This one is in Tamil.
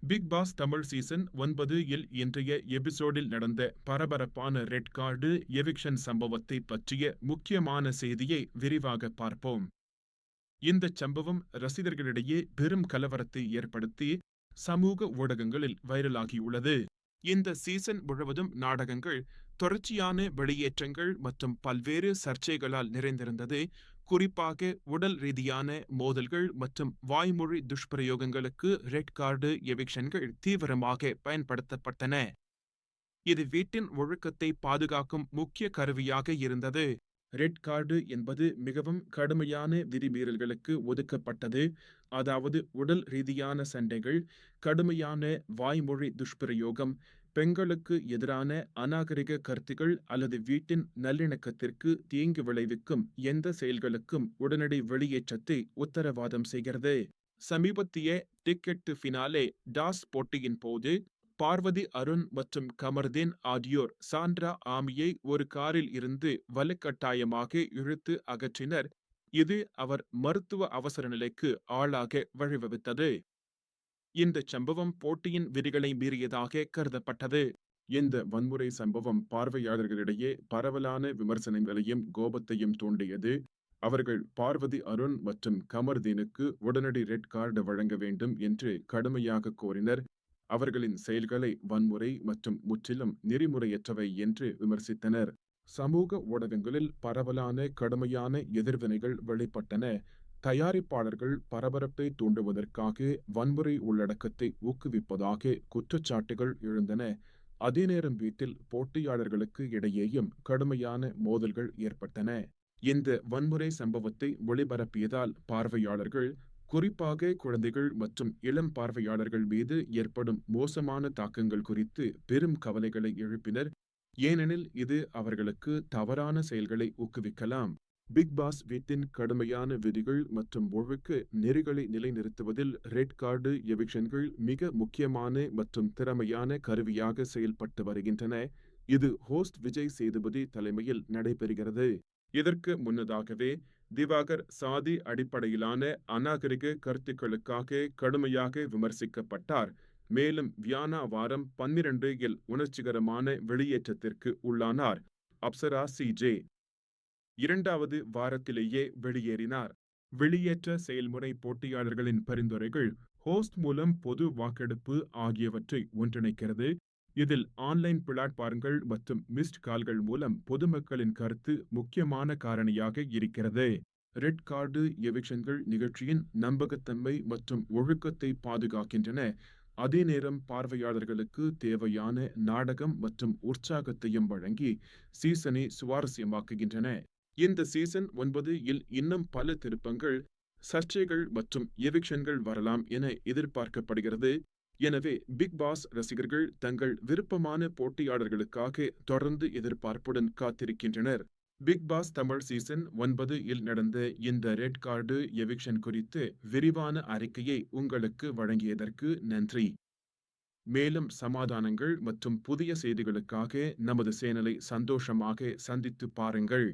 பிக் பாஸ் தமிழ் சீசன் 9 இல் இன்றைய எபிசோடில் நடந்த பரபரப்பான ரெட் கார்டு எவிக்ஷன் சம்பவத்தை பற்றிய முக்கியமான செய்தியை விரிவாக பார்ப்போம். இந்த சம்பவம் ரசிகர்களிடையே பெரும் கலவரத்தை ஏற்படுத்தி சமூக ஊடகங்களில் வைரலாகியுள்ளது. இந்த சீசன் முழுவதும் நாடகங்கள், தொடர்ச்சியான வெளியேற்றங்கள் மற்றும் பல்வேறு சர்ச்சைகளால் நிறைந்திருந்தது. குறிப்பாக உடல் ரீதியான மோதல்கள் மற்றும் வாய்மொழி துஷ்பிரயோகங்களுக்கு ரெட் கார்டு எவிக்ஷன்கள் தீவிரமாக பயன்படுத்தப்பட்டன. இது வீட்டின் ஒழுக்கத்தை பாதுகாக்கும் முக்கிய கருவியாக இருந்தது. ரெட் கார்டு என்பது மிகவும் கடுமையான விதிமீறல்களுக்கு ஒதுக்கப்பட்டது. அதாவது உடல் ரீதியான சண்டைகள், கடுமையான வாய்மொழி துஷ்பிரயோகம், பெண்களுக்கு எதிரான அநாகரிக கருத்துகள் அல்லது வீட்டின் நல்லிணக்கத்திற்கு தீங்கு விளைவிக்கும் எந்த செயல்களுக்கும் உடனடி வெளியேற்றத்தை உத்தரவாதம் செய்கிறது. சமீபத்திய டிக்கெட் டு ஃபினாலே டாஸ் போட்டியின் போது பார்வதி அருண் மற்றும் கமர்தீன் ஆகியோர் சாண்ட்ரா ஆமியை ஒரு காரில் இருந்து வலுக்கட்டாயமாக இழுத்து அகற்றினர். இது அவர் மருத்துவ அவசர நிலைக்கு ஆளாக வழிவகுத்தது. இந்த சம்பவம் போட்டியின் விதிகளை மீறியதாக கருதப்பட்டது. இந்த வன்முறை சம்பவம் பார்வையாளர்களிடையே பரவலான விமர்சனங்களையும் கோபத்தையும் தூண்டியது. அவர்கள் பார்வதி அருண் மற்றும் கமர்தீனுக்கு உடனடி ரெட் கார்டு வழங்க வேண்டும் என்று கடுமையாக கோரினர். அவர்களின் செயல்களை வன்முறை மற்றும் முற்றிலும் நெறிமுறையற்றவை என்று விமர்சித்தனர். சமூக ஊடகங்களில் பரவலான கடுமையான எதிர்வினைகள் வெளிப்பட்டன. தயாரிப்பாளர்கள் பரபரப்பை தூண்டுவதற்காக வன்முறை உள்ளடக்கத்தை ஊக்குவிப்பதாக குற்றச்சாட்டுகள் எழுந்தன. அதே நேரம் வீட்டில் போட்டியாளர்களுக்கு இடையேயும் கடுமையான மோதல்கள் ஏற்பட்டன. இந்த வன்முறை சம்பவத்தை ஒளிபரப்பியதால் பார்வையாளர்கள், குறிப்பாக குழந்தைகள் மற்றும் இளம் பார்வையாளர்கள் மீது ஏற்படும் மோசமான தாக்கங்கள் குறித்து பெரும் கவலைகளை எழுப்பினர். ஏனெனில் இது அவர்களுக்கு தவறான செயல்களை ஊக்குவிக்கலாம். பிக் பாஸ் வீட்டின் கடுமையான விதிகள் மற்றும் ஒழுக்க நெறிகளை நிலைநிறுத்துவதில் ரெட் கார்டு எவிக்ஷன்கள் மிக முக்கியமான மற்றும் திறமையான கருவியாக செயல்பட்டு வருகின்றன. இது ஹோஸ்ட் விஜய் சேதுபதி தலைமையில் நடைபெறுகிறது. இதற்கு முன்னதாகவே திவாகர் சாதி அடிப்படையிலான அநாகரிக கருத்துக்களுக்காக கடுமையாக விமர்சிக்கப்பட்டார். மேலும் வியானா வாரம் 12 இல் உணர்ச்சிகரமான வெளியேற்றத்திற்கு உள்ளானார். அப்சரா சிஜே இரண்டாவது வாரத்திலேயே வெளியேறினார். வெளியேற்ற செயல்முறை போட்டியாளர்களின் பரிந்துரைகள், ஹோஸ்ட் மூலம் பொது வாக்கெடுப்பு ஆகியவற்றை ஒன்றிணைக்கிறது. இதில் ஆன்லைன் பிளாட்பார்ம்கள் மற்றும் மிஸ்ட் கால்கள் மூலம் பொதுமக்களின் கருத்து முக்கியமான காரணியாக இருக்கிறது. ரெட் கார்டு எவிக்ஷன்கள் நிகழ்ச்சியின் நம்பகத்தன்மை மற்றும் ஒழுக்கத்தை பாதுகாக்கின்றன. அதே நேரம் பார்வையாளர்களுக்கு தேவையான நாடகம் மற்றும் உற்சாகத்தையும் வழங்கி சீசனை சுவாரஸ்யமாக்குகின்றன. இந்த சீசன் 9 இல் இன்னும் பல திருப்பங்கள், சர்ச்சைகள் மற்றும் எவிக்ஷன்கள் வரலாம் என எதிர்பார்க்கப்படுகிறது. எனவே பிக் பாஸ் ரசிகர்கள் தங்கள் விருப்பமான போட்டியாளர்களுக்காக தொடர்ந்து எதிர்பார்ப்புடன் காத்திருக்கின்றனர். பிக் பாஸ் தமிழ் சீசன் 9 இல் நடந்த இந்த ரெட் கார்டு எவிக்ஷன் குறித்து விரிவான அறிக்கையை உங்களுக்கு வழங்கியதற்கு நன்றி. மேலும் சமாதானங்கள் மற்றும் புதிய செய்திகளுக்காக நமது சேனலை சந்தோஷமாக சந்தித்து பாருங்கள்.